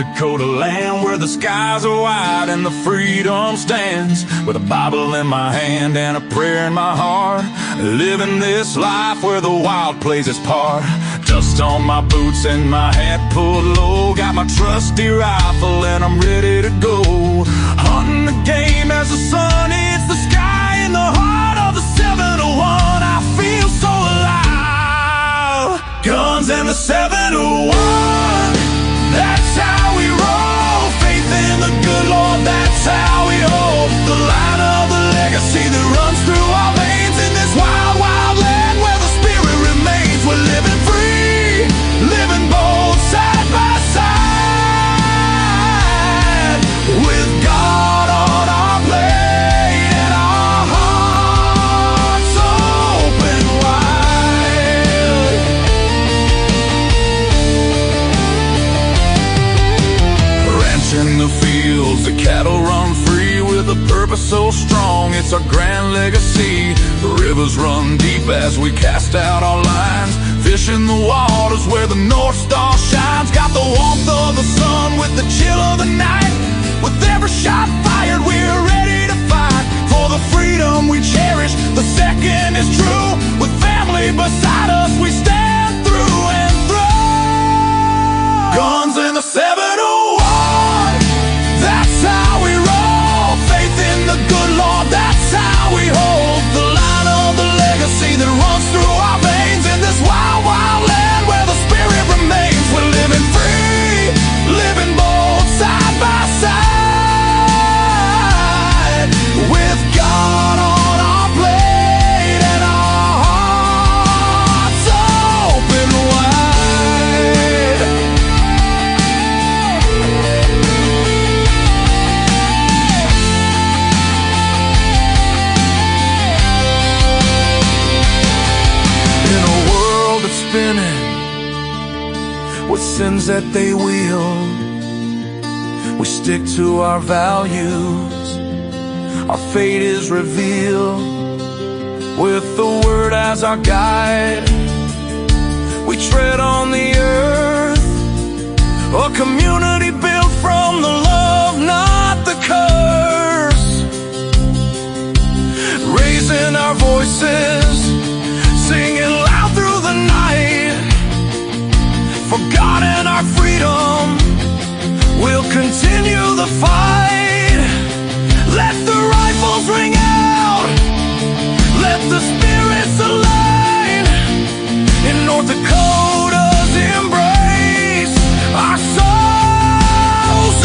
Dakota land where the skies are wide and the freedom stands. With a Bible in my hand and a prayer in my heart, living this life where the wild plays its part. Dust on my boots and my hat pulled low, got my trusty rifle and I'm ready to go. Hunting the game as the sun hits the sky in the heart of the 701. I feel so alive. Guns and the 701, that's how we roll. Faith in the good Lord, that's how we hold the line of the legacy that runs through our veins in this wild, wild land where the spirit remains. We're living free, living bold, side by side, with God on our plate and our hearts open wide. Ranching the fields, the cattle run free with a purpose so strong, it's our grand legacy. The rivers run deep as we cast out our lines, fishing the waters where the North Star shines. Got the warmth of the sun with the chill of the night. With every shot fired, we're ready to fight for the freedom we cherish. The second is true. With family beside us, we stand through and through. Guns and the 701, that's how we roll. Faith in the good Lord, that's how we hold the line of the legacy that runs through our veins in this wild, wild land where the spirit remains. We're living free, living bold, side by side, with God on our plate and our hearts open wide. In a world that's spinning with sins that they wield, we stick to our values. Our fate is revealed with the word as our guide. We tread on the earth, a community built from the love, not the curse. Raising our voices, singing loud through the night, for God and our freedom, we'll continue the fight. Let the rifles ring out, let the spirits align. In North Dakota's embrace, our souls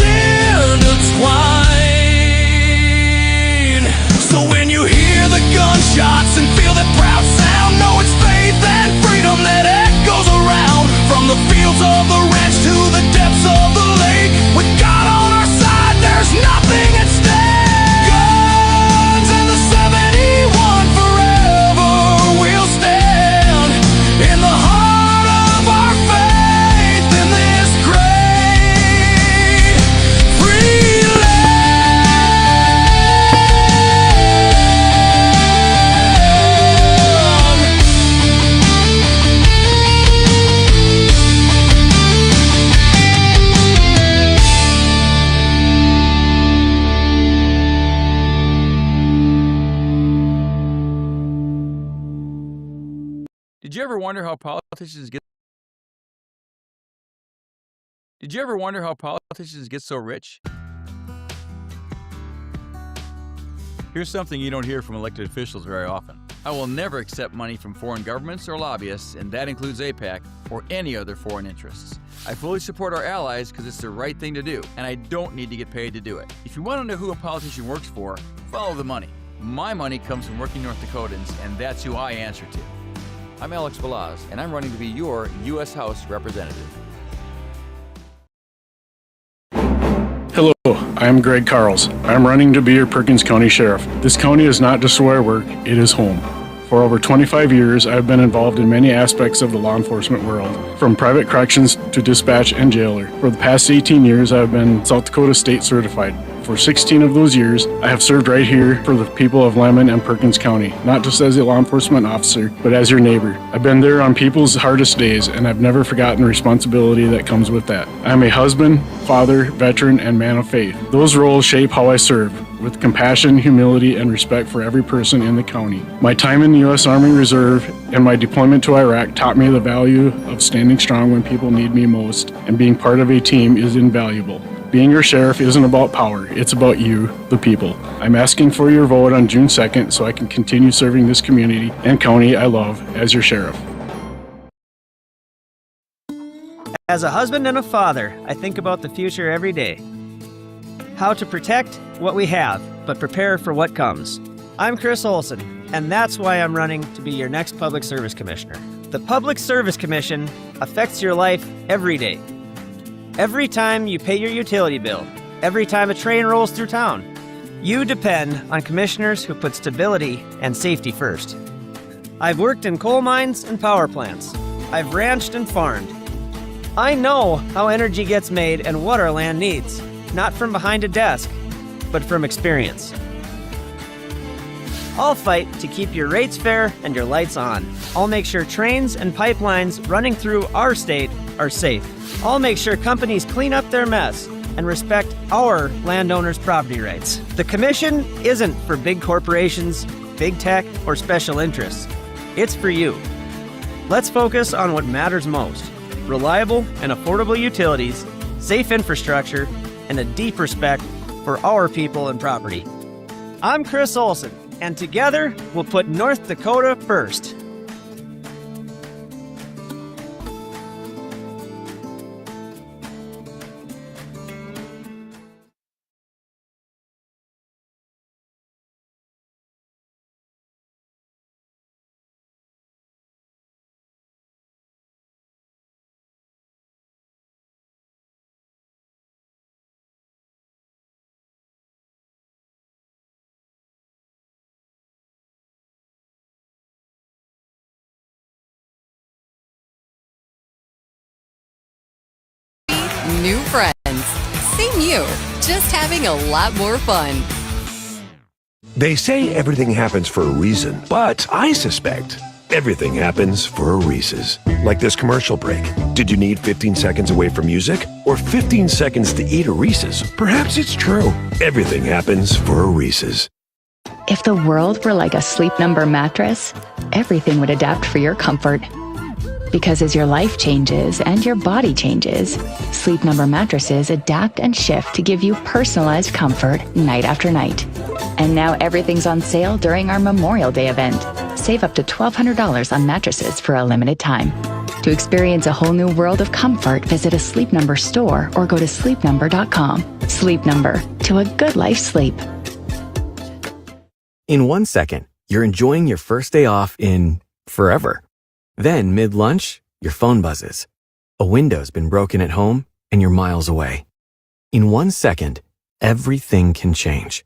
intertwine. So when you hear the gunshots and feel that proud sound, know it's faith and freedom that echoes around. From the fields of the ranch to the depths of the lake, with God on our side, there's nothing at stake. Guns and the 71, forever we'll stand in the heart of our faith in this great free Did you ever wonder how politicians get so rich? Here's something you don't hear from elected officials very often. I will never accept money from foreign governments or lobbyists, and that includes AIPAC or any other foreign interests. I fully support our allies because it's the right thing to do, and I don't need to get paid to do it. If you want to know who a politician works for, follow the money. My money comes from working North Dakotans, and that's who I answer to. I'm Alex Balaz, and I'm running to be your U.S. House Representative. Hello, I'm Greg Carls. I'm running to be your Perkins County Sheriff. This county is not just where I work, it is home. For over 25 years, I've been involved in many aspects of the law enforcement world, from private corrections to dispatch and jailer. For the past 18 years, I've been South Dakota State certified. For 16 of those years, I have served right here for the people of Lemon and Perkins County, not just as a law enforcement officer, but as your neighbor. I've been there on people's hardest days, and I've never forgotten the responsibility that comes with that. I'm a husband, father, veteran, and man of faith. Those roles shape how I serve, with compassion, humility, and respect for every person in the county. My time in the U.S. Army Reserve and my deployment to Iraq taught me the value of standing strong when people need me most, and being part of a team is invaluable. Being your sheriff isn't about power, it's about you, the people. I'm asking for your vote on June 2nd so I can continue serving this community and county I love as your sheriff. As a husband and a father, I think about the future every day. How to protect what we have, but prepare for what comes. I'm Chris Olson, and that's why I'm running to be your next Public Service Commissioner. The Public Service Commission affects your life every day. Every time you pay your utility bill, every time a train rolls through town, you depend on commissioners who put stability and safety first. I've worked in coal mines and power plants. I've ranched and farmed. I know how energy gets made and what our land needs, not from behind a desk, but from experience. I'll fight to keep your rates fair and your lights on. I'll make sure trains and pipelines running through our state are safe. I'll make sure companies clean up their mess and respect our landowners' property rights. The commission isn't for big corporations, big tech, or special interests. It's for you. Let's focus on what matters most: reliable and affordable utilities, safe infrastructure, and a deep respect for our people and property. I'm Chris Olson, and together we'll put North Dakota first. New friends. Same you, just having a lot more fun. They say everything happens for a reason, but I suspect everything happens for a Reese's. Like this commercial break. Did you need 15 seconds away from music? Or 15 seconds to eat a Reese's? Perhaps it's true. Everything happens for a Reese's. If the world were like a Sleep Number mattress, everything would adapt for your comfort. Because as your life changes and your body changes, Sleep Number mattresses adapt and shift to give you personalized comfort night after night. And now everything's on sale during our Memorial Day event. Save up to $1,200 on mattresses for a limited time. To experience a whole new world of comfort, visit a Sleep Number store or go to sleepnumber.com. Sleep Number, to a good life sleep. In 1 second, you're enjoying your first day off in forever. Then, mid-lunch, your phone buzzes. A window's been broken at home, and you're miles away. In 1 second, everything can change.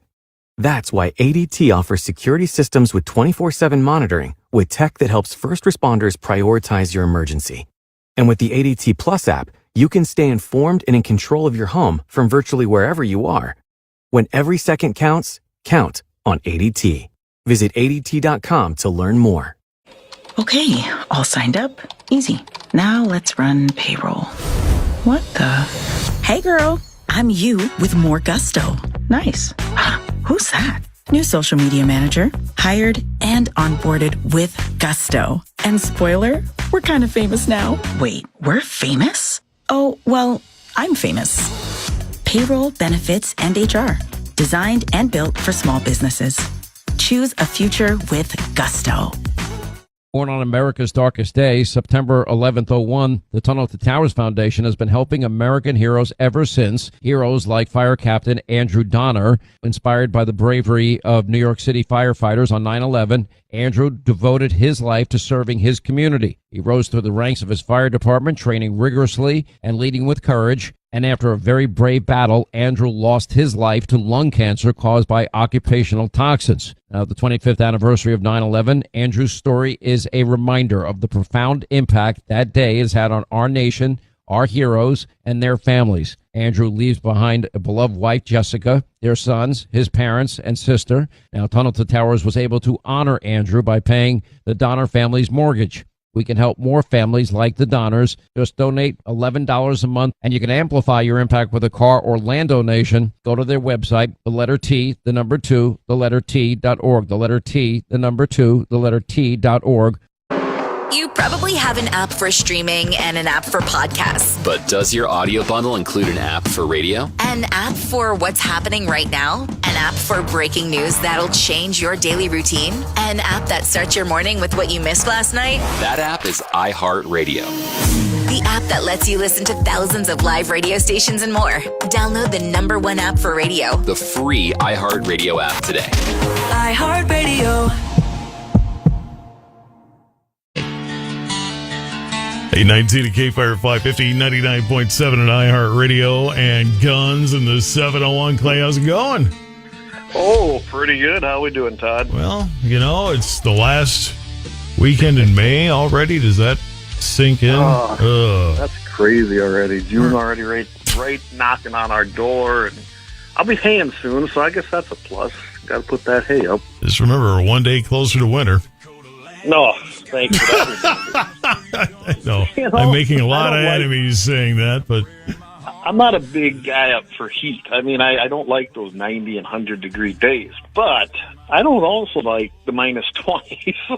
That's why ADT offers security systems with 24/7 monitoring, with tech that helps first responders prioritize your emergency. And with the ADT Plus app, you can stay informed and in control of your home from virtually wherever you are. When every second counts, count on ADT. Visit ADT.com to learn more. Okay, all signed up. Easy. Now let's run payroll. What the? Hey girl, I'm you with more gusto. Nice. Who's that? New social media manager, hired and onboarded with gusto. And spoiler, we're kind of famous now. Wait, we're famous? Oh, well, I'm famous. Payroll, benefits, and HR. Designed and built for small businesses. Choose a future with gusto. Born on America's darkest day, September 11th, 01, the Tunnel to Towers Foundation has been helping American heroes ever since. Heroes like Fire Captain Andrew Donner, inspired by the bravery of New York City firefighters on 9/11. Andrew devoted his life to serving his community. He rose through the ranks of his fire department, training rigorously and leading with courage. And after a very brave battle, Andrew lost his life to lung cancer caused by occupational toxins. Now, the 25th anniversary of 9/11, Andrew's story is a reminder of the profound impact that day has had on our nation, our heroes, and their families. Andrew leaves behind a beloved wife, Jessica, their sons, his parents, and sister. Now, Tunnel to Towers was able to honor Andrew by paying the Donner family's mortgage. We can help more families like the Donners. Just donate $11 a month, and you can amplify your impact with a car or land donation. Go to their website, the letter T, the number 2, the letter T.org, the letter T, the number 2, the letter T.org. You probably have an app for streaming and an app for podcasts. But does your audio bundle include an app for radio? An app for what's happening right now? An app for breaking news that'll change your daily routine? An app that starts your morning with what you missed last night? That app is iHeartRadio. The app that lets you listen to thousands of live radio stations and more. Download the number 1 app for radio. The free iHeartRadio app today. iHeartRadio. 819 at KFYR 550, 99.7 at iHeartRadio, and Guns in the 701. Clay, how's it going? Oh, pretty good. How we doing, Todd? Well, it's the last weekend in May already. Does that sink in? That's crazy already. June already right knocking on our door. And I'll be haying soon, so I guess that's a plus. Got to put that hay up. Just remember, we're one day closer to winter. No, thank you for that. No, I'm making a lot of enemies saying that, but I'm not a big guy up for heat. I mean, I don't like those 90 and 100 degree days, but I don't also like the minus 20. So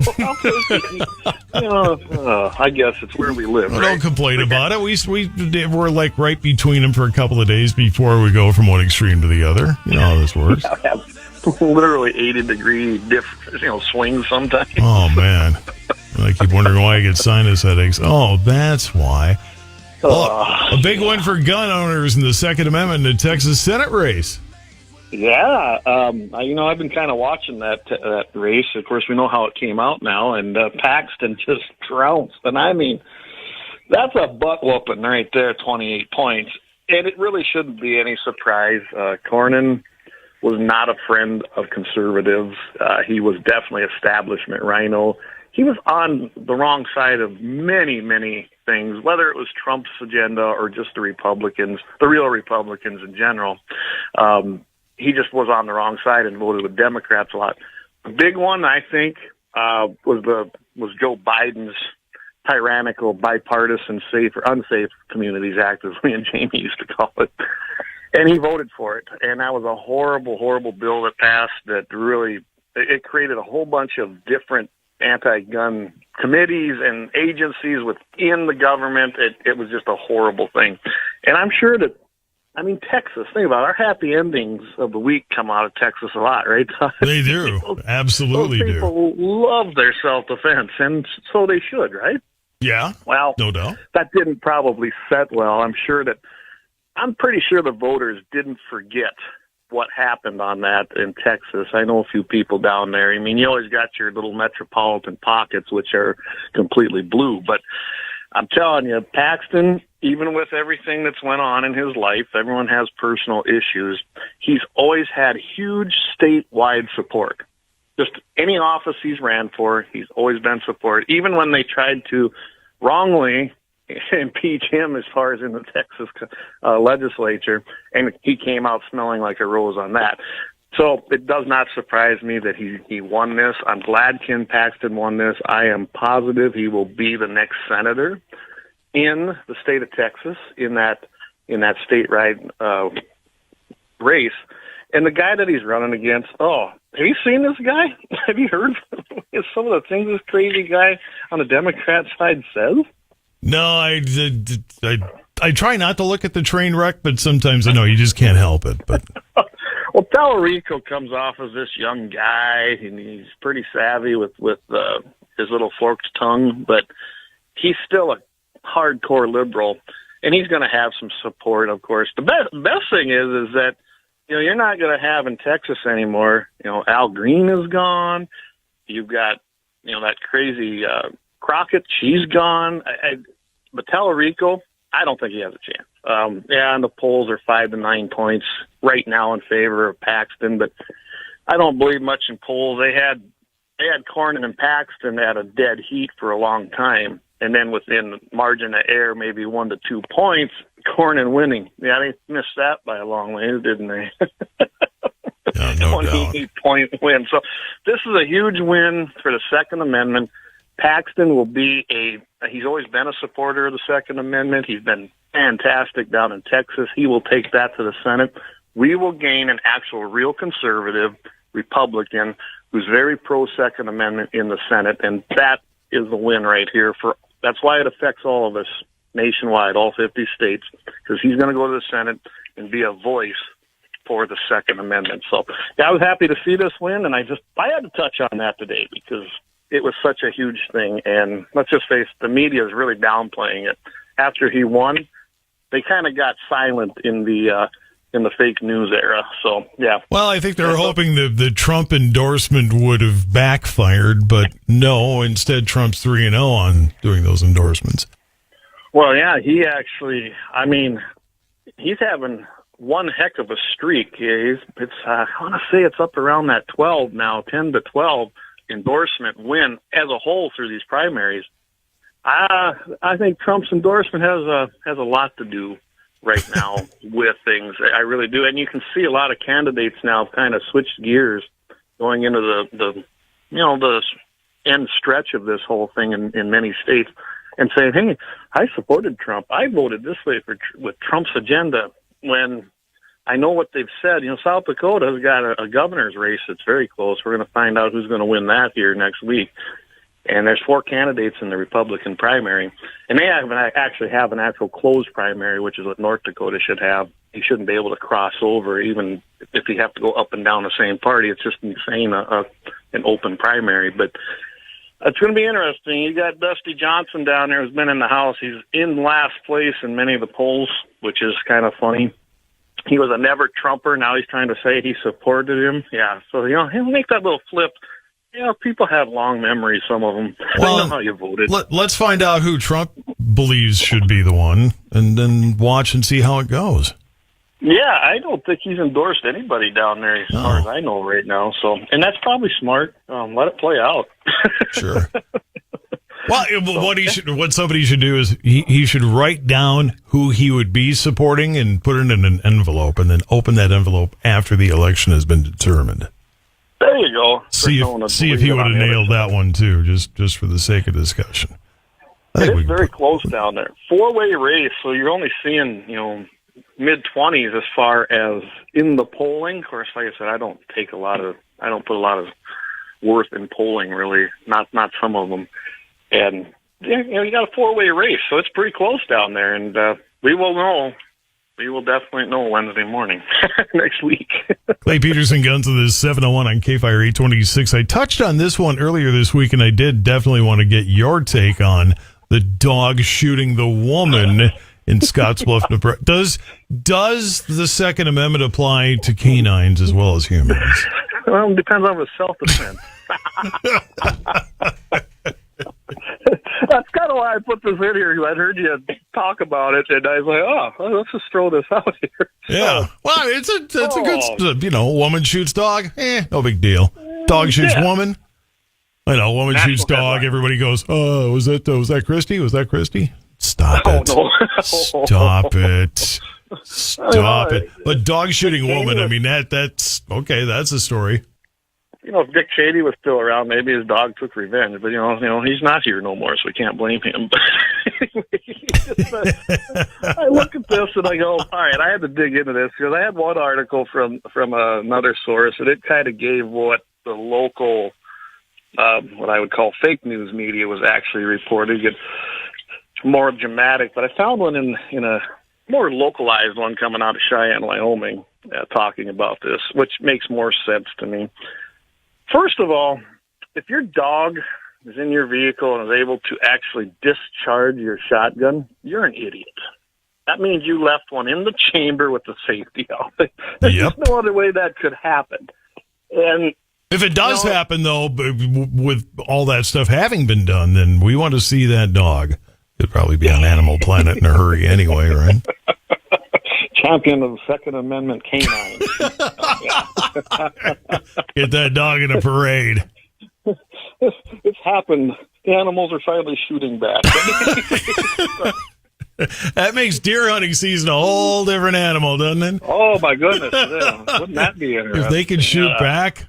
I guess it's where we live. Well, right? Don't complain about it. We're like right between them for a couple of days before we go from one extreme to the other. You know how this works. Literally 80-degree swings sometimes. Oh, man. I keep wondering why I get sinus headaches. Oh, that's why. A big one for gun owners in the Second Amendment in the Texas Senate race. Yeah. I've been kind of watching that race. Of course, we know how it came out now, and Paxton just trounced. And I mean, that's a butt-whooping right there, 28 points. And it really shouldn't be any surprise. Cornyn was not a friend of conservatives. He was definitely establishment rhino. He was on the wrong side of many, many things, whether it was Trump's agenda or just the Republicans, the real Republicans in general. He just was on the wrong side and voted with Democrats a lot. The big one, I think, was Joe Biden's tyrannical, bipartisan, safe or unsafe communities act, as we and Jamie used to call it. And he voted for it. And that was a horrible, horrible bill that passed that really, it created a whole bunch of different anti-gun committees and agencies within the government. It was just a horrible thing. And I'm sure that, Texas, think about it, our happy endings of the week come out of Texas a lot, right? They do. Absolutely do. People love their self-defense, and so they should, right? Yeah. Well, no doubt. That didn't probably set well. I'm pretty sure the voters didn't forget what happened on that in Texas. I know a few people down there. You always got your little metropolitan pockets, which are completely blue. But I'm telling you, Paxton, even with everything that's went on in his life, everyone has personal issues. He's always had huge statewide support. Just any office he's ran for, he's always been support. Even when they tried to wrongly impeach him as far as in the Texas legislature, and he came out smelling like a rose on that. So it does not surprise me that he won this. I'm glad Ken Paxton won this. I am positive he will be the next senator in the state of Texas in that statewide race. And the guy that he's running against, have you seen this guy? Have you heard some of the things this crazy guy on the Democrat side says? No, I try not to look at the train wreck, but sometimes I know you just can't help it. But well, Tallarico comes off as this young guy, and he's pretty savvy with his little forked tongue, but he's still a hardcore liberal, and he's going to have some support, of course. The best thing is that you're not going to have in Texas anymore. Al Green is gone. You've got that crazy Crockett, she's gone. But Tallarico, I don't think he has a chance. And the polls are 5 to 9 points right now in favor of Paxton, but I don't believe much in polls. They had Cornyn and Paxton at a dead heat for a long time, and then within margin of error, maybe 1 to 2 points, Cornyn winning. Yeah, they missed that by a long way, didn't they? Yeah, no 28-point win. So this is a huge win for the Second Amendment. Paxton will be he's always been a supporter of the Second Amendment. He's been fantastic down in Texas. He will take that to the Senate. We will gain an actual real conservative Republican who's very pro-Second Amendment in the Senate, and that is the win right here. That's why it affects all of us nationwide, all 50 states, because he's going to go to the Senate and be a voice for the Second Amendment. So yeah, I was happy to see this win, and I had to touch on that today because it was such a huge thing. And let's just face it, the media is really downplaying it. After he won, they kind of got silent in the fake news era. So yeah. Well, I think they're hoping the Trump endorsement would have backfired, but no. Instead, Trump's 3-0 on doing those endorsements. Well, yeah, he actually. I mean, he's having one heck of a streak. I want to say it's up around that 12 now, 10 to 12 endorsement win as a whole through these primaries. I think Trump's endorsement has a lot to do right now with things. I really do. And you can see a lot of candidates now kind of switched gears going into the end stretch of this whole thing in many states and saying, hey, I supported Trump. I voted this way with Trump's agenda, when I know what they've said. South Dakota has got a governor's race that's very close. We're going to find out who's going to win that here next week. And there's 4 candidates in the Republican primary. And they actually have an actual closed primary, which is what North Dakota should have. You shouldn't be able to cross over, even if you have to go up and down the same party. It's just insane, an open primary. But it's going to be interesting. You got Dusty Johnson down there who's been in the House. He's in last place in many of the polls, which is kind of funny. He was a never Trumper. Now he's trying to say he supported him. Yeah, so, he'll make that little flip. People have long memories, some of them. Well, I know how you voted. Let's find out who Trump believes should be the one, and then watch and see how it goes. Yeah, I don't think he's endorsed anybody down there as far as I know right now. So, and that's probably smart. Let it play out. Sure. Well, what somebody should do is he should write down who he would be supporting and put it in an envelope, and then open that envelope after the election has been determined. There you go. See if he would have nailed that one too, just for the sake of discussion. It's very close down there. 4-way race, so you're only seeing mid-20s as far as in the polling. Of course, like I said, I don't put a lot of worth in polling, really. Not some of them. And you got a 4-way race, so it's pretty close down there. And we will know. We will definitely know Wednesday morning next week. Clay Peterson, Guns of this 701 on KFYR 826. I touched on this one earlier this week, and I did definitely want to get your take on the dog shooting the woman in Scottsbluff, Nebraska. Does the Second Amendment apply to canines as well as humans? Well, it depends on the self-defense. That's kind of why I put this in here. I heard you talk about it, and I was like, oh, let's just throw this out here. Yeah. Well, it's a good, woman shoots dog. No big deal. Dog shoots woman. I know, woman shoots dog. Everybody goes, oh, was that Christie? Was that Christie? Stop it. No. Stop it. Stop it. But dog shooting woman, I mean, that's okay. That's a story. If Dick Cheney was still around, maybe his dog took revenge. But he's not here no more, so we can't blame him. I look at this and I go, all right. I had to dig into this because I had one article from another source, and it kind of gave what the local, what I would call fake news media was actually reporting. It's more dramatic, but I found one in a more localized one coming out of Cheyenne, Wyoming, talking about this, which makes more sense to me. First of all, if your dog is in your vehicle and is able to actually discharge your shotgun, you're an idiot. That means you left one in the chamber with the safety out. There's just no other way that could happen. And if it does happen, though, with all that stuff having been done, then we want to see that dog. It'd probably be on Animal Planet in a hurry anyway, right? Champion of the Second Amendment canine. Get that dog in a parade. It's happened. The animals are finally shooting back. That makes deer hunting season a whole different animal, doesn't it? Oh, my goodness. Yeah. Wouldn't that be interesting? If they could shoot back.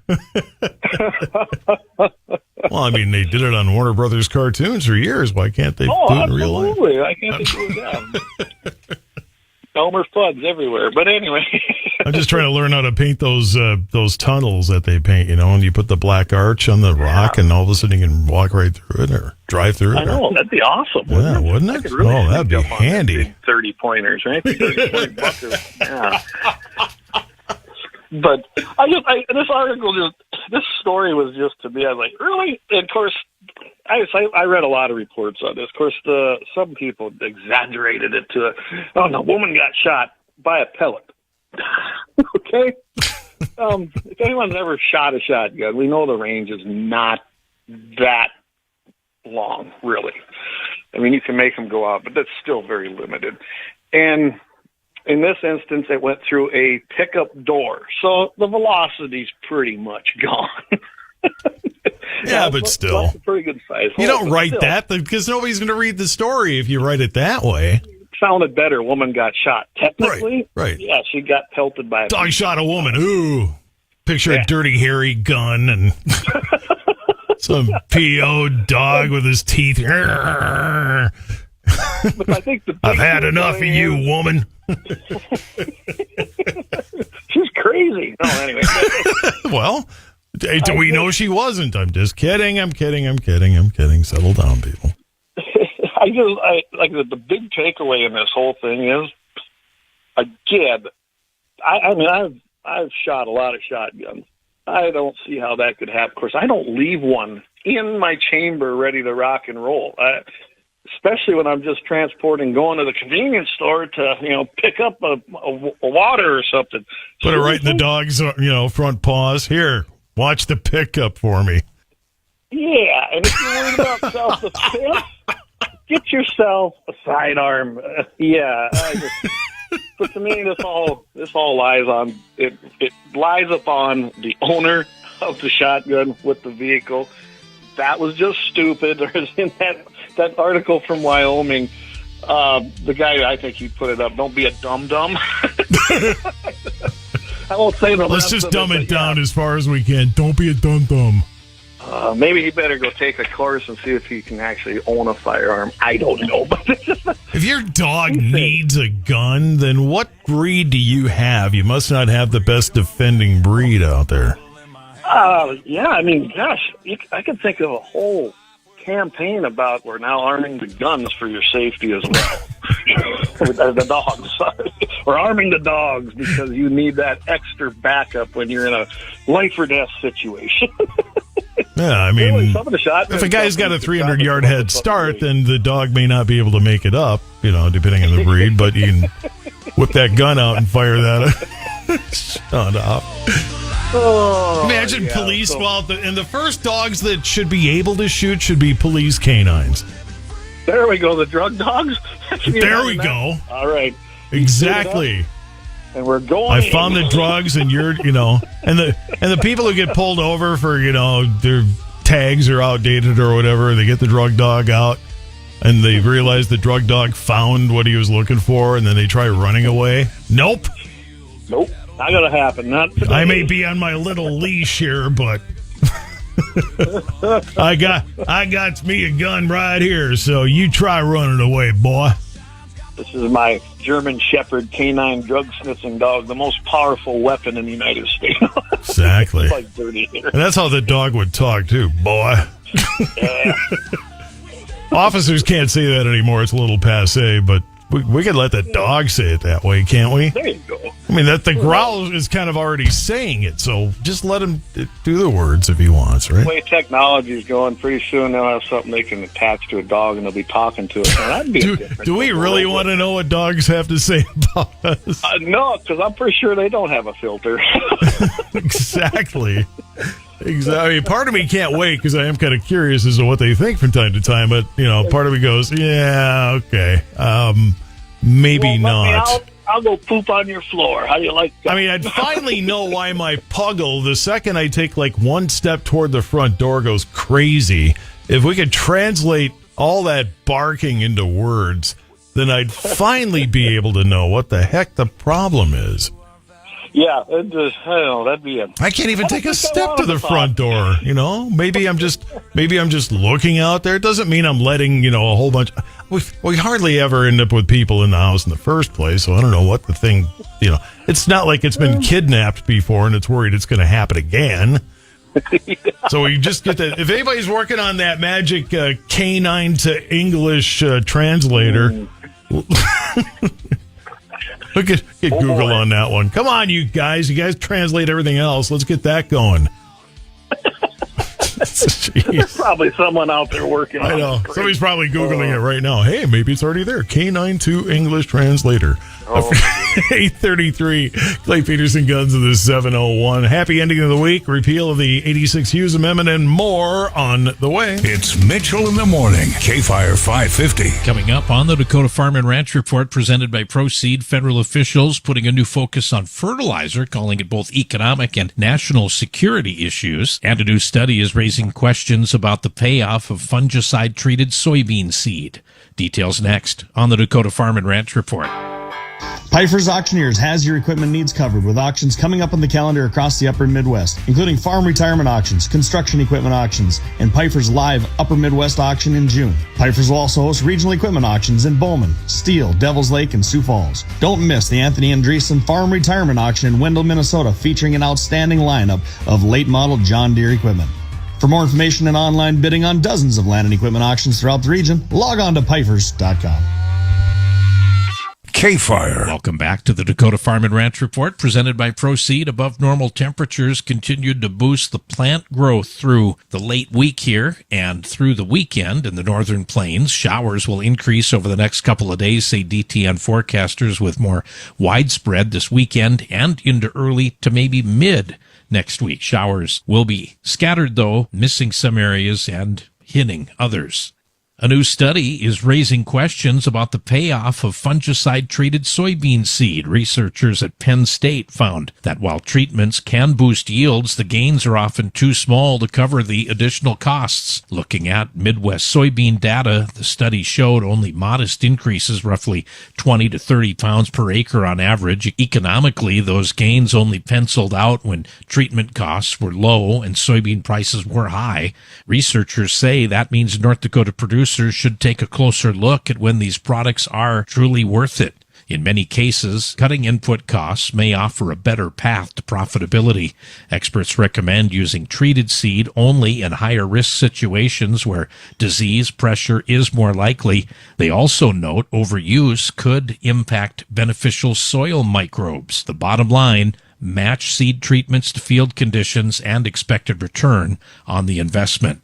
Well, I mean, they did it on Warner Brothers cartoons for years. Why can't they do it in real life? Absolutely. I can't think of that. Elmer Fudd's everywhere. But anyway. I'm just trying to learn how to paint those tunnels that they paint, and you put the black arch on the rock, and all of a sudden you can walk right through it or drive through it. I know. That'd be awesome. Wouldn't it? Really that'd be handy. 30-pointers, right? 30-point buckers. Yeah. But this story was just to me, I was like, really? And of course, I read a lot of reports on this. Of course, some people exaggerated it to, the woman got shot by a pellet. Okay? If anyone's ever shot a shotgun, we know the range is not that long, really. I mean, you can make them go out, but that's still very limited. And in this instance, it went through a pickup door. So the velocity's pretty much gone. Yeah, but still. That's a pretty good size. You don't write that because nobody's going to read the story if you write it that way. Sounded better. Woman got shot. Technically, right. Yeah, she got pelted by a dog shot a woman. Ooh. Picture a dirty, hairy gun and some P.O. dog with his teeth. But I think I've had enough of you, woman. She's crazy. No, anyway. Well, do we know she wasn't? I'm just kidding. I'm kidding. Settle down, people. The big takeaway in this whole thing is, again, I've shot a lot of shotguns. I don't see how that could happen. Of course, I don't leave one in my chamber ready to rock and roll. Especially when I'm just transporting, going to the convenience store to, pick up a water or something. Put it right in the dog's, front paws. Here, watch the pickup for me. Yeah, and if you're worried about self-defense, get yourself a sidearm. But to me, this all lies on it. It lies upon the owner of the shotgun with the vehicle. That was just stupid. There's in that article from Wyoming, the guy, I think he put it up, don't be a dum-dum. I won't say the Let's just dumb it down as far as we can. Don't be a dum-dum. Maybe he better go take a course and see if he can actually own a firearm. I don't know. If your dog needs a gun, then what breed do you have? You must not have the best defending breed out there. Yeah, I mean, gosh, I can think of a whole campaign about we're now arming the guns for your safety as well. The dogs. We're arming the dogs because you need that extra backup when you're in a life or death situation. Yeah, I mean, really, some of the shots, if a guy's got a 300-yard head start, then the dog may not be able to make it up, depending on the breed, but you can whip that gun out and fire that shut up. Imagine police, and the first dogs that should be able to shoot should be police canines. There we go, the drug dogs. There we go. All right. Exactly. And we're going. I found the drugs, and you're, and the people who get pulled over for, their tags are outdated or whatever, they get the drug dog out, and they realize the drug dog found what he was looking for, and then they try running away. Nope. Not gonna happen. Not today. I may be on my little leash here, but I got me a gun right here, so you try running away, boy. This is my German Shepherd canine drug sniffing dog, the most powerful weapon in the United States. Exactly. Like dirty here. And that's how the dog would talk, too, boy. Yeah. Officers can't say that anymore. It's a little passé, but we could let the dog say it that way, can't we? There you go. I mean, the growl is kind of already saying it, so just let him do the words if he wants, right? The way technology is going, pretty soon they'll have something they can attach to a dog and they'll be talking to it. So that'd be do we really want to know what dogs have to say about us? No, because I'm pretty sure they don't have a filter. Exactly. I mean, part of me can't wait because I am kind of curious as to what they think from time to time, but, part of me goes, yeah, okay, maybe not. I'll go poop on your floor. How do you like that? I mean, I'd finally know why my puggle, the second I take like one step toward the front door, goes crazy. If we could translate all that barking into words, then I'd finally be able to know what the heck the problem is. Yeah, it just, I don't know, that'd be a... I can't even take a step to the front door, you know? Maybe I'm just looking out there. It doesn't mean I'm letting, a whole bunch... We hardly ever end up with people in the house in the first place, so I don't know what the thing, It's not like it's been kidnapped before and it's worried it's going to happen again. Yeah. So we just get that. If anybody's working on that magic canine to English translator... Get Google on that one. Come on, you guys. You guys translate everything else. Let's get that going. There's probably someone out there working on it. I know. Somebody's probably Googling it right now. Hey, maybe it's already there. K9 to English translator. 833. Clay Peterson Guns of the 701. Happy ending of the week. Repeal of the 86 Hughes Amendment and more on the way. It's Mitchell in the Morning. KFYR 550. Coming up on the Dakota Farm and Ranch Report presented by Proceed, federal officials putting a new focus on fertilizer, calling it both economic and national security issues. And a new study is raising questions about the payoff of fungicide-treated soybean seed. Details next on the Dakota Farm and Ranch Report. Pfeiffer's Auctioneers has your equipment needs covered with auctions coming up on the calendar across the upper Midwest, including farm retirement auctions, construction equipment auctions, and Pfeiffer's live upper Midwest auction in June. Pfeiffer's will also host regional equipment auctions in Bowman, Steele, Devils Lake, and Sioux Falls. Don't miss the Anthony Andreessen Farm Retirement Auction in Wendell, Minnesota, featuring an outstanding lineup of late model John Deere equipment. For more information and online bidding on dozens of land and equipment auctions throughout the region, log on to Pfeiffer's.com. KFYR. Welcome back to the Dakota Farm and Ranch Report presented by Proceed. Above normal temperatures continued to boost the plant growth through the late week here and through the weekend in the northern plains. Showers will increase over the next couple of days, say DTN forecasters, with more widespread this weekend and into early to maybe mid next week. Showers will be scattered, though, missing some areas and hitting others. A new study is raising questions about the payoff of fungicide-treated soybean seed. Researchers at Penn State found that while treatments can boost yields, the gains are often too small to cover the additional costs. Looking at Midwest soybean data, the study showed only modest increases, roughly 20 to 30 pounds per acre on average. Economically, those gains only penciled out when treatment costs were low and soybean prices were high. Researchers say that means North Dakota producers should take a closer look at when these products are truly worth it. In many cases, cutting input costs may offer a better path to profitability. Experts recommend using treated seed only in higher risk situations where disease pressure is more likely. They also note overuse could impact beneficial soil microbes. The bottom line, match seed treatments to field conditions and expected return on the investment.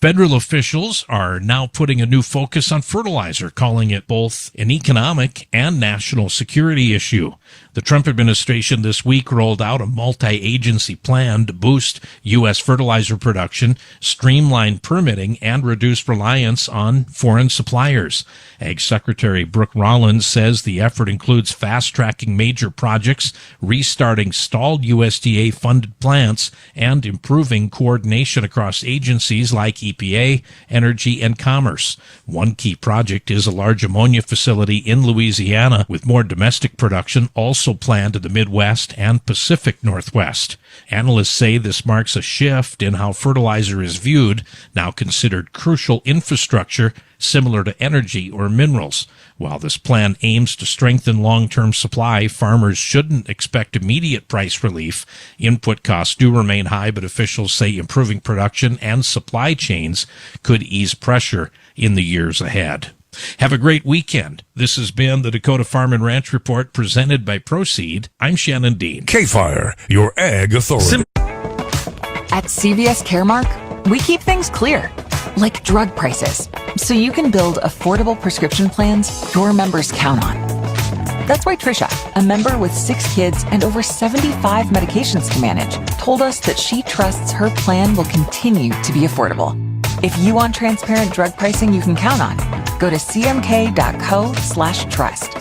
Federal officials are now putting a new focus on fertilizer, calling it both an economic and national security issue. The Trump administration this week rolled out a multi-agency plan to boost U.S. fertilizer production, streamline permitting, and reduce reliance on foreign suppliers. Ag Secretary Brooke Rollins says the effort includes fast-tracking major projects, restarting stalled USDA-funded plants, and improving coordination across agencies like EPA, Energy, and Commerce. One key project is a large ammonia facility in Louisiana, with more domestic production also planned in the Midwest and Pacific Northwest. Analysts say this marks a shift in how fertilizer is viewed, now considered crucial infrastructure similar to energy or minerals. While this plan aims to strengthen long-term supply, farmers shouldn't expect immediate price relief. Input costs do remain high, but officials say improving production and supply chains could ease pressure in the years ahead. Have a great weekend. This has been the Dakota Farm and Ranch Report presented by Proceed. I'm Shannon Dean. KFYR, your ag authority. At CVS Caremark, we keep things clear, like drug prices, so you can build affordable prescription plans your members count on. That's why Trisha, a member with 6 kids and over 75 medications to manage, told us that she trusts her plan will continue to be affordable. If you want transparent drug pricing you can count on, go to cmk.co/trust.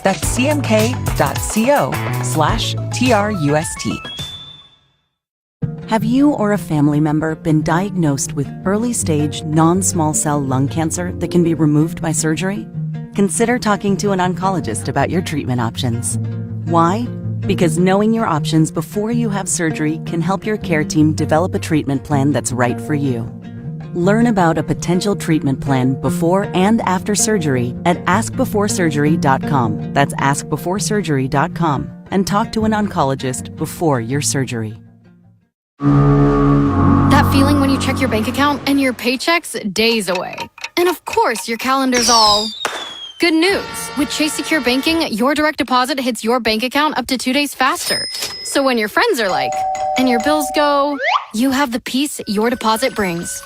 That's cmk.co/TRUST. Have you or a family member been diagnosed with early-stage non-small cell lung cancer that can be removed by surgery? consider talking to an oncologist about your treatment options. Why? Because knowing your options before you have surgery can help your care team develop a treatment plan that's right for you. Learn about a potential treatment plan before and after surgery at askbeforesurgery.com. That's askbeforesurgery.com. And talk to an oncologist before your surgery. That feeling when you check your bank account and your paycheck's days away. And of course, your calendar's all... Good news. With Chase Secure Banking, your direct deposit hits your bank account up to 2 days faster. So when your friends are like, and your bills go, you have the peace your deposit brings.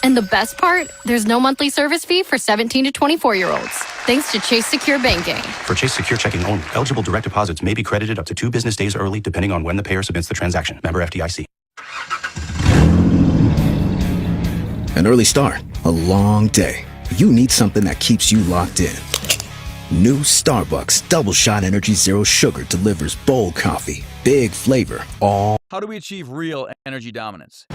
And the best part, there's no monthly service fee for 17 to 24-year-olds. Thanks to Chase Secure Banking. For Chase Secure Checking only, eligible direct deposits may be credited up to 2 business days early depending on when the payer submits the transaction. Member FDIC. An early start, a long day. You need something that keeps you locked in. New Starbucks Double Shot Energy Zero Sugar delivers bold coffee, big flavor, all. How do we achieve real energy dominance?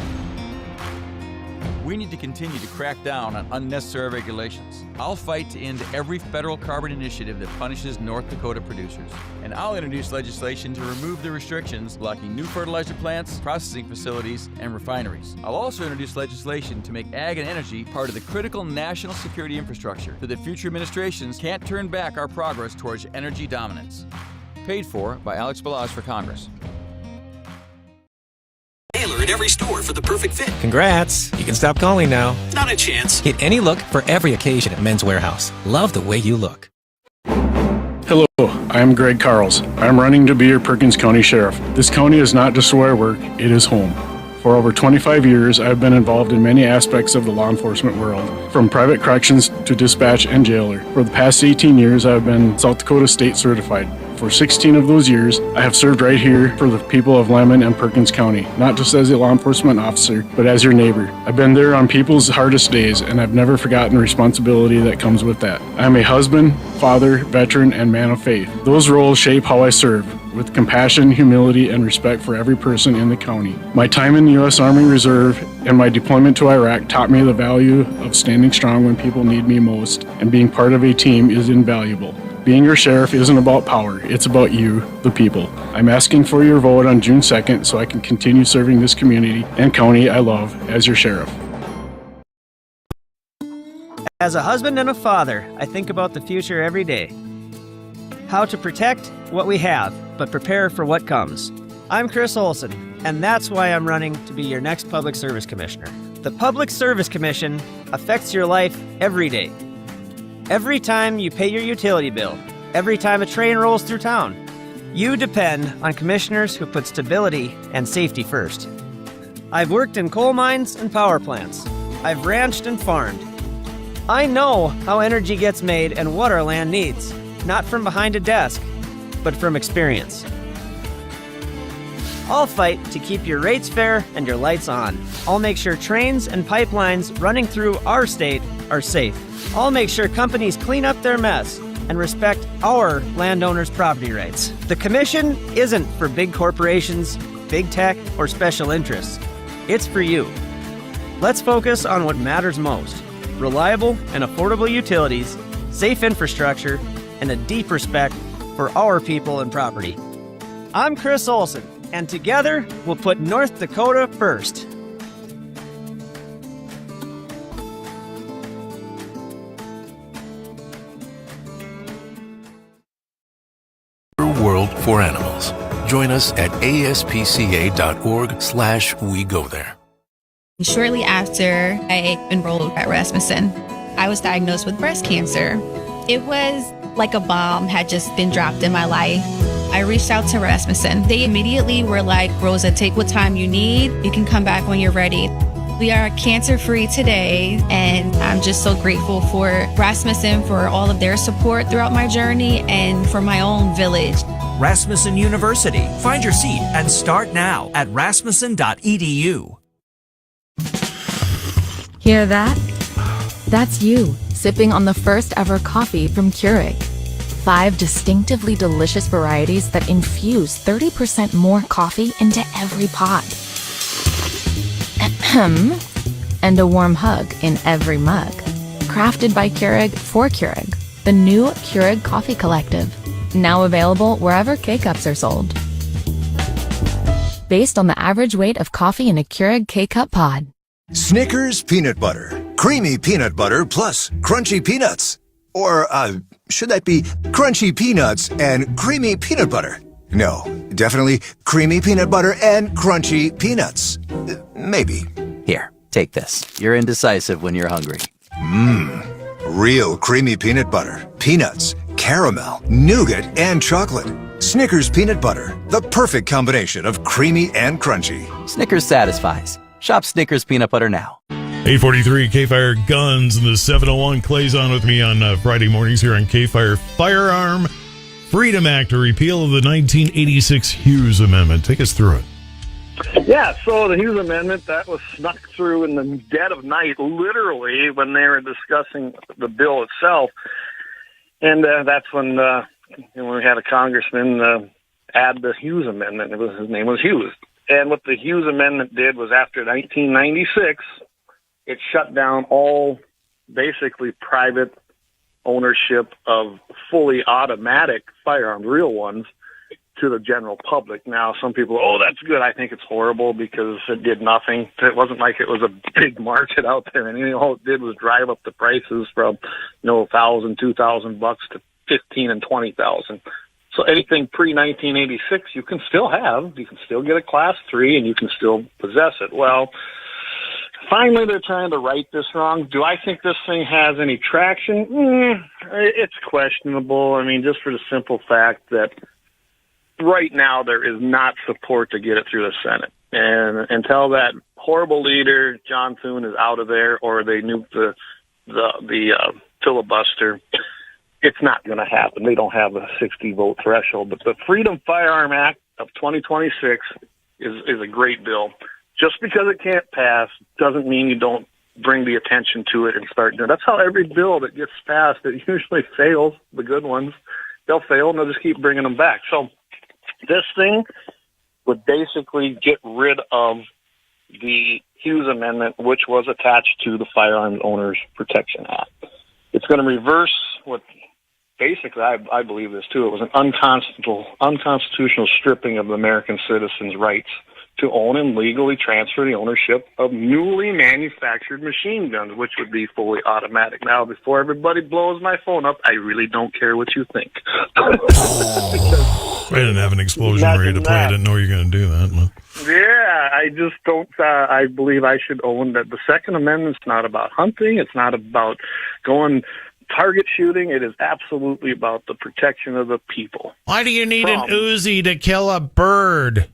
We need to continue to crack down on unnecessary regulations. I'll fight to end every federal carbon initiative that punishes North Dakota producers. And I'll introduce legislation to remove the restrictions blocking new fertilizer plants, processing facilities, and refineries. I'll also introduce legislation to make ag and energy part of the critical national security infrastructure so that future administrations can't turn back our progress towards energy dominance. Paid for by Alex Balazs for Congress. Tailor at every store for the perfect fit. Congrats. You can stop calling now. Not a chance. Get any look for every occasion at Men's Warehouse. Love the way you look. Hello, I'm Greg Carls. I'm running to be your Perkins County Sheriff. This county is not just where I work, it is home. For over 25 years, I've been involved in many aspects of the law enforcement world, from private corrections to dispatch and jailer. For the past 18 years, I've been South Dakota State certified. For 16 of those years, I have served right here for the people of Lemon and Perkins County, not just as a law enforcement officer, but as your neighbor. I've been there on people's hardest days, and I've never forgotten the responsibility that comes with that. I'm a husband, father, veteran, and man of faith. Those roles shape how I serve, with compassion, humility, and respect for every person in the county. My time in the U.S. Army Reserve and my deployment to Iraq taught me the value of standing strong when people need me most, and being part of a team is invaluable. Being your sheriff isn't about power, it's about you, the people. I'm asking for your vote on June 2nd so I can continue serving this community and county I love as your sheriff. As a husband and a father, I think about the future every day. How to protect what we have, but prepare for what comes. I'm Chris Olson, and that's why I'm running to be your next Public Service Commissioner. The Public Service Commission affects your life every day. Every time you pay your utility bill, every time a train rolls through town, you depend on commissioners who put stability and safety first. I've worked in coal mines and power plants. I've ranched and farmed. I know how energy gets made and what our land needs, not from behind a desk, but from experience. I'll fight to keep your rates fair and your lights on. I'll make sure trains and pipelines running through our state are safe. I'll make sure companies clean up their mess and respect our landowners' property rights. The commission isn't for big corporations, big tech, or special interests. It's for you. Let's focus on what matters most: reliable and affordable utilities, safe infrastructure, and a deep respect for our people and property. I'm Chris Olson, and together we'll put North Dakota first. World for Animals. Join us at aspca.org/we go there. Shortly after I enrolled at Rasmussen, I was diagnosed with breast cancer. It was like a bomb had just been dropped in my life. I reached out to Rasmussen. They immediately were like, Rosa, take what time you need. You can come back when you're ready. We are cancer-free today, and I'm just so grateful for Rasmussen for all of their support throughout my journey and for my own village. Rasmussen University. Find your seat and start now at rasmussen.edu. Hear that? That's you, sipping on the first ever coffee from Keurig. 5 distinctively delicious varieties that infuse 30% more coffee into every pod. And a warm hug in every mug. Crafted by Keurig for Keurig. the new Keurig Coffee Collective, now available wherever K-Cups are sold. Based on the average weight of coffee in a Keurig K-Cup pod. Snickers peanut butter. Creamy peanut butter plus crunchy peanuts. Or, should that be crunchy peanuts and creamy peanut butter? No, definitely creamy peanut butter and crunchy peanuts. Maybe. Here, take this. You're indecisive when you're hungry. Real creamy peanut butter, peanuts, caramel, nougat, and chocolate. Snickers peanut butter, the perfect combination of creamy and crunchy. Snickers satisfies. Shop Snickers peanut butter now. 843 KFYR Guns and the 701. Clay's on with me on Friday mornings here on KFYR. Firearm Freedom Act, a repeal of the 1986 Hughes Amendment. Take us through it. Yeah, so the Hughes Amendment, that was snuck through in the dead of night, literally, when they were discussing the bill itself. And that's when we had a congressman add the Hughes Amendment. His name was Hughes. And what the Hughes Amendment did was after 1996, it shut down all basically private ownership of fully automatic firearms, real ones, to the general public. Now, some people, that's good. I think it's horrible because it did nothing. It wasn't like it was a big market out there, and all it did was drive up the prices from, $1,000, $2,000 to $15,000 and $20,000. So anything pre-1986 you can still have. You can still get a Class 3, and you can still possess it. Well, finally they're trying to right this wrong. Do I think this thing has any traction? It's questionable. I mean, just for the simple fact that right now there is not support to get it through the Senate. And until that horrible leader, John Thune, is out of there or they nuke the filibuster, it's not going to happen. They don't have a 60-vote threshold. But the Freedom Firearm Act of 2026 is a great bill. Just because it can't pass doesn't mean you don't bring the attention to it and start doing it. That's how every bill that gets passed, it usually fails, the good ones. They'll fail, and they'll just keep bringing them back. So this thing would basically get rid of the Hughes Amendment, which was attached to the Firearms Owners Protection Act. It's going to reverse what basically, I believe this too, it was an unconstitutional stripping of the American citizens' rights to own and legally transfer the ownership of newly manufactured machine guns, which would be fully automatic. Now, before everybody blows my phone up, I really don't care what you think. I didn't have an explosion ready to play. I didn't know you were going to do that. But. Yeah, I just don't. I believe I should own that. The Second Amendment's not about hunting. It's not about going target shooting. It is absolutely about the protection of the people. Why do you need an Uzi to kill a bird?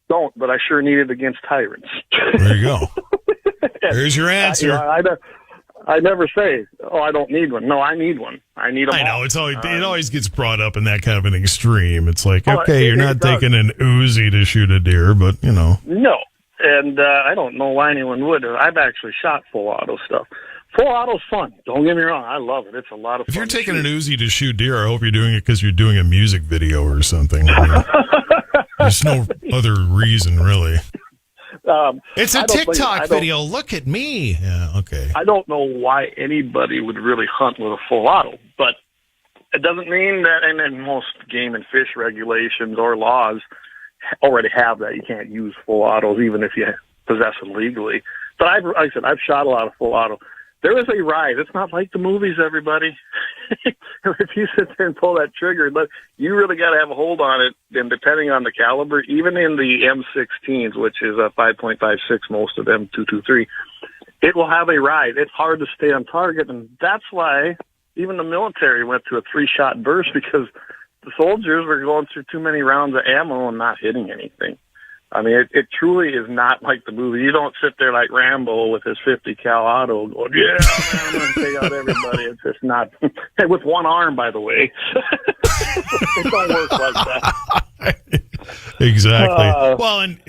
Don't, but I sure need it against tyrants. There you go. There's your answer. I never say, I don't need one. No, I need one. I need them. I know. It's always, it always gets brought up in that kind of an extreme. It's like, okay, you're not taking an Uzi to shoot a deer, but, No. And I don't know why anyone would. I've actually shot full auto stuff. Full auto's fun. Don't get me wrong. I love it. It's a lot of fun. If you're taking an Uzi to shoot deer, I hope you're doing it because you're doing a music video or something. I mean, there's no other reason, really. It's a TikTok video. Look at me. Yeah, okay. I don't know why anybody would really hunt with a full auto, but it doesn't mean that, and then most game and fish regulations or laws already have that. You can't use full autos even if you possess them legally. But like I said, I've shot a lot of full auto. There is a ride. It's not like the movies, everybody. If you sit there and pull that trigger, but you really got to have a hold on it. And depending on the caliber, even in the M16s, which is a 5.56, most of them 223, it will have a ride. It's hard to stay on target, and that's why even the military went to a 3-shot burst, because the soldiers were going through too many rounds of ammo and not hitting anything. I mean, it truly is not like the movie. You don't sit there like Rambo with his 50 cal auto going, yeah, man, I'm going to take out everybody. It's just not. With one arm, by the way. It don't work like that. Exactly. Well, and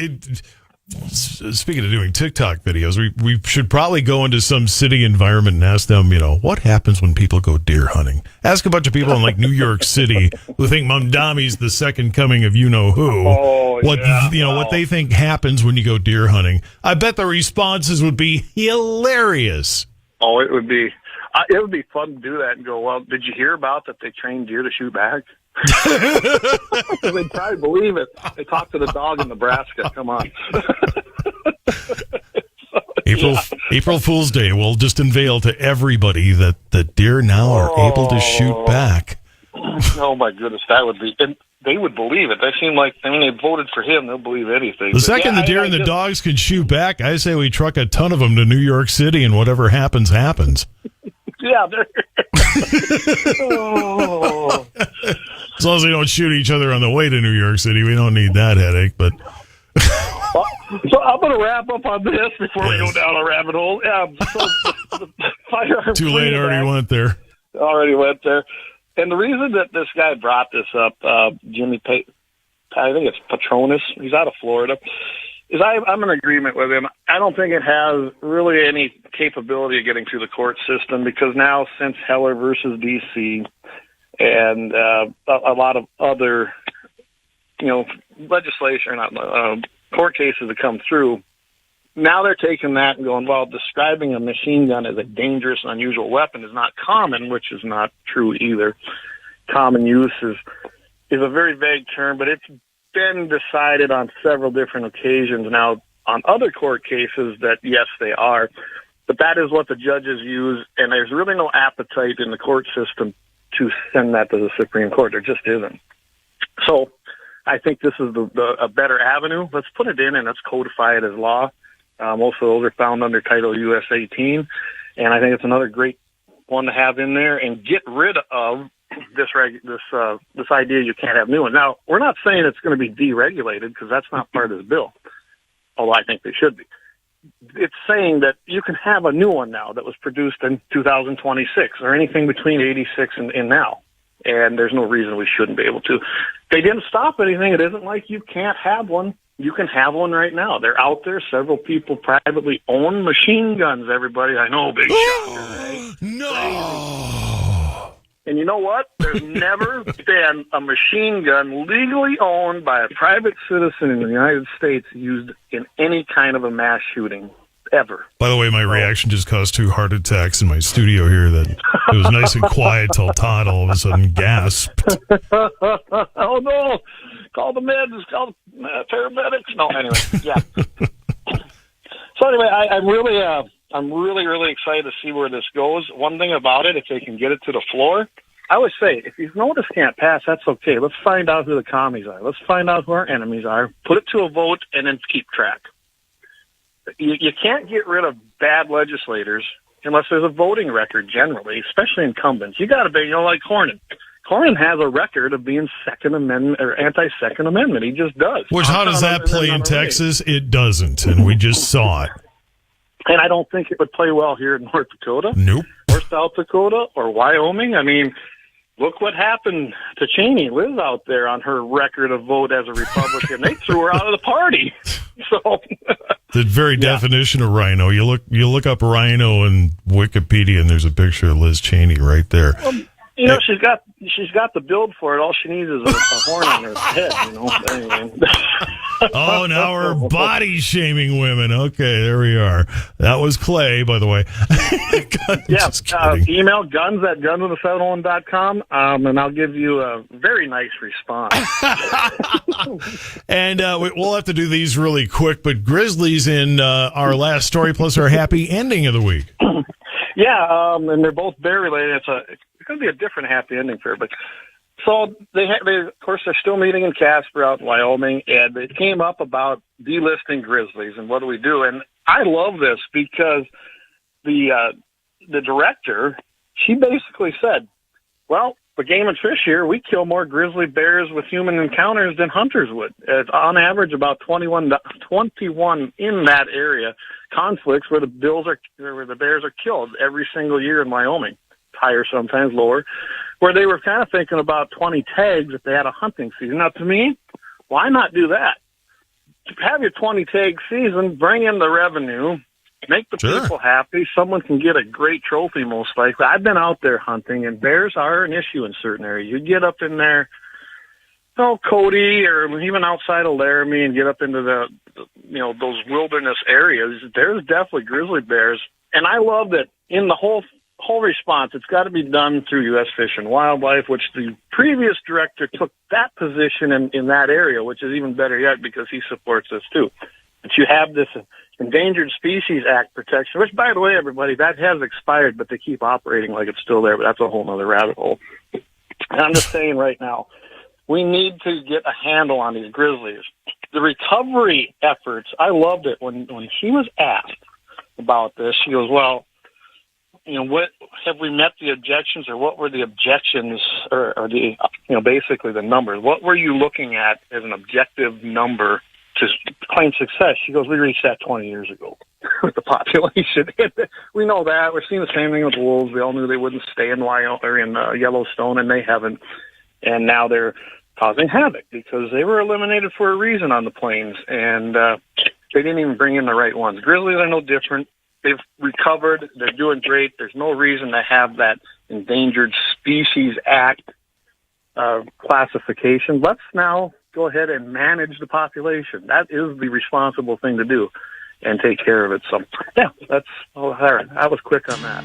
speaking of doing TikTok videos, we should probably go into some city environment and ask them, what happens when people go deer hunting? Ask a bunch of people in like New York City who think Mamdami's the second coming of you-know-who. What they think happens when you go deer hunting. I bet the responses would be hilarious. Oh, it would be. It would be fun to do that and go, well, did you hear about that they trained deer to shoot back? They'd probably believe it. They talked to the dog in Nebraska. Come on. April Fool's Day will just unveil to everybody that the deer now are able to shoot back. Oh, my goodness. That would be... And they would believe it. They seem like, I mean, they voted for him. They'll believe anything. The second the deer and the dogs can shoot back, I say we truck a ton of them to New York City, and whatever happens, happens. Yeah. As long as they don't shoot each other on the way to New York City, we don't need that headache. But so I'm going to wrap up on this before we go down a rabbit hole. Too late, already went there. And the reason that this guy brought this up, Jimmy, I think it's Patronis, he's out of Florida, is I'm in agreement with him. I don't think it has really any capability of getting through the court system, because now, since Heller versus D.C. and a lot of other, legislation, court cases that come through, now they're taking that and going, well, describing a machine gun as a dangerous and unusual weapon is not common, which is not true either. Common use is a very vague term, but it's been decided on several different occasions now on other court cases that, yes, they are. But that is what the judges use, and there's really no appetite in the court system to send that to the Supreme Court. There just isn't. So I think this is a better avenue. Let's put it in and let's codify it as law. Most of those are found under Title US 18, and I think it's another great one to have in there and get rid of this idea you can't have new ones. Now, we're not saying it's going to be deregulated, because that's not part of the bill, although I think they should be. It's saying that you can have a new one now that was produced in 2026 or anything between 86 and now, and there's no reason we shouldn't be able to. They didn't stop anything. It isn't like you can't have one. You can have one right now. They're out there. Several people privately own machine guns, everybody. I know, big shocker, right? No! And you know what? There's never been a machine gun legally owned by a private citizen in the United States used in any kind of a mass shooting, ever. By the way, my reaction just caused 2 heart attacks in my studio here. That it was nice and quiet till Todd all of a sudden gasped. Oh, no. Call the meds, call the paramedics. No, anyway, yeah. So anyway, I'm really excited to see where this goes. One thing about it, if they can get it to the floor, I always say, if you know this can't pass, that's okay. Let's find out who the commies are. Let's find out who our enemies are, put it to a vote, and then keep track. You can't get rid of bad legislators unless there's a voting record generally, especially incumbents. You got to be, like Cornyn. Cornyn has a record of being Second Amendment or anti-Second Amendment. He just does. Which, how does that play in Texas? It doesn't, and we just saw it. And I don't think it would play well here in North Dakota. Nope. Or South Dakota or Wyoming. I mean, look what happened to Cheney. Liz out there on her record of vote as a Republican. They threw her out of the party. So the very definition of rhino. You look up rhino in Wikipedia, and there's a picture of Liz Cheney right there. She's got the build for it. All she needs is a horn on her head. Anyway. Oh, now we're body shaming women. Okay, there we are. That was Clay, by the way. Email guns@gunswith701.com, and I'll give you a very nice response. And we'll have to do these really quick, but Grizzlies in our last story plus our happy ending of the week. Yeah, and they're both bear related. It's going to be a different happy ending for everybody. So they of course, they're still meeting in Casper out in Wyoming, and it came up about delisting grizzlies and what do we do. And I love this because the director, she basically said, well, for Game and Fish here, we kill more grizzly bears with human encounters than hunters would. It's on average about 21 in that area conflicts where the bears are killed every single year in Wyoming. Higher, sometimes lower, where they were kind of thinking about 20 tags if they had a hunting season. Now, to me, why not do that? Have your 20 tag season, bring in the revenue, make the people happy. Someone can get a great trophy, most likely. I've been out there hunting, and bears are an issue in certain areas. You get up in there, Cody, or even outside of Laramie, and get up into those wilderness areas. There's definitely grizzly bears, and I love that in the whole whole response, it's got to be done through U.S. Fish and Wildlife, which the previous director took that position in that area, which is even better yet because he supports this too. But you have this Endangered Species Act protection, which, by the way, everybody, that has expired, but they keep operating like it's still there, but that's a whole other rabbit hole. And I'm just saying right now, we need to get a handle on these grizzlies. The recovery efforts, I loved it when she was asked about this. She goes, well, what have we met the objections, or what were the objections, or the, basically the numbers? What were you looking at as an objective number to claim success? She goes, we reached that 20 years ago with the population. We know that. We're seeing the same thing with wolves. We all knew they wouldn't stay in Yellowstone, and they haven't. And now they're causing havoc because they were eliminated for a reason on the plains, and they didn't even bring in the right ones. Grizzlies are no different. They've recovered. They're doing great. There's no reason to have that Endangered Species Act classification. Let's now go ahead and manage the population. That is the responsible thing to do, and take care of it. So, yeah, I was quick on that.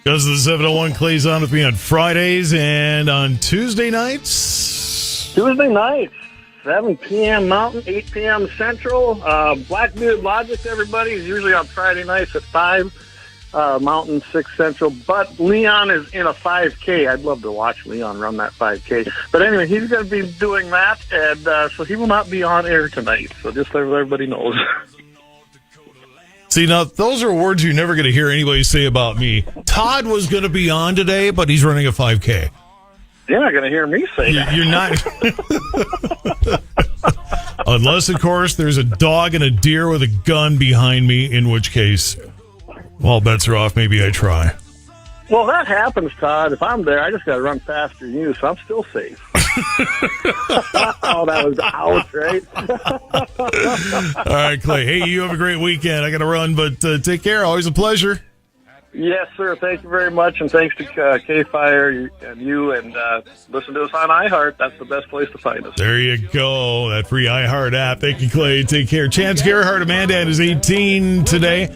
Goes to the 701. Clay's on with me on Fridays and on Tuesday nights. 7 p.m. Mountain, 8 p.m. Central. Blackbeard Logic, everybody, is usually on Friday nights at 5 Mountain, 6 Central. But Leon is in a 5K. I'd love to watch Leon run that 5K. But anyway, he's going to be doing that, and so he will not be on air tonight. So just so everybody knows. See, now, those are words you're never going to hear anybody say about me. Todd was going to be on today, but he's running a 5K. You're not going to hear me say that. You're not. Unless, of course, there's a dog and a deer with a gun behind me, in which case, all bets are off. Maybe I try. Well, that happens, Todd. If I'm there, I just got to run faster than you, so I'm still safe. Oh, that was out, right? All right, Clay. Hey, you have a great weekend. I got to run, but take care. Always a pleasure. Yes, sir. Thank you very much, and thanks to KFYR and you, and listen to us on iHeart. That's the best place to find us. There you go. That free iHeart app. Thank you, Clay. Take care. Chance Gerhardt, Amanda, is 18 today.